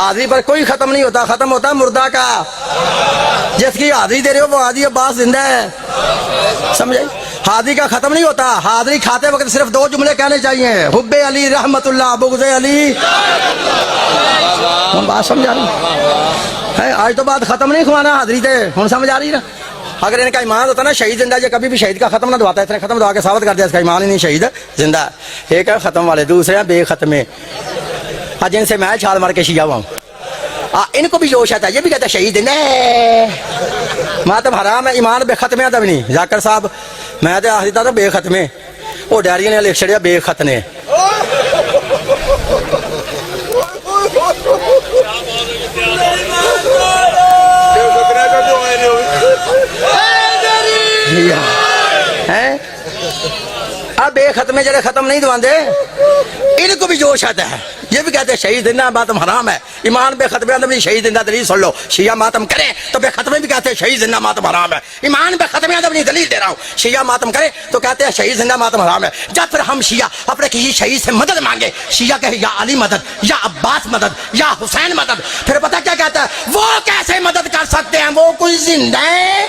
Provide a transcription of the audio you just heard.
हाजिरी पर कोई खत्म नहीं होता, खत्म होता मुर्दा का। जिसकी हाजिरी दे रहे हो वो हाजी अब्बास जिंदा है, समझे? हाजिरी का खत्म नहीं होता। हाजिरी खाते वक्त सिर्फ दो जुमले कहने चाहिए, हुब्बे अली रहमतुल्लाह, बुग़्ज़े अली। हम बात समझ आ रही है? आज तो बात खत्म नहीं खुआना हाजिरी थे, हम समझ आ रही ना। अगर इनका ईमान होता ना शहीद जिंदा, ये कभी भी शहीद का खत्म ना दबाता, इतने खत्म दबा के साबित कर दिया इसका ईमान ही नहीं, शहीद जिंदा। एक है खत्म वाले, दूसरे हैं बेखत्मे, जिनसे मैं छाल मार के शिया हुआ हूँ। इनको भी जोश आता है, ये भी कहता है शहीद ने मातम हराम है, ईमान बेखत्मे तब नहीं। जाकर साहब मैं तो आखिरी था तो बेखत्मे, वो डैरी ने लिख छड़िया बेखतने। अब बेखत्मे जरा खत्म नहीं दवाते, इनको भी जोश आता है, ये भी कहते हैं शहीद जिंदा मातम हराम है। ईमान बेखत्मे आदम नहीं, शहीद जिंदा दलील सुन लो। शिया मातम करे तो बेखत्मे भी कहते हैं शहीद जिंदा मातम हराम है। ईमान बेखत्मे आदम नहीं, दलील दे रहा हूँ। शिया मातम करे तो कहते हैं शहीद जिंदा मातम हराम है। जब फिर हम शिया अपने किसी शहीद से मदद मांगे, शिया कहे या अली मदद, या अब्बास मदद, या हुसैन मदद, फिर पता क्या कहता है, वो कैसे मदद कर सकते हैं, वो कोई जिंदा है।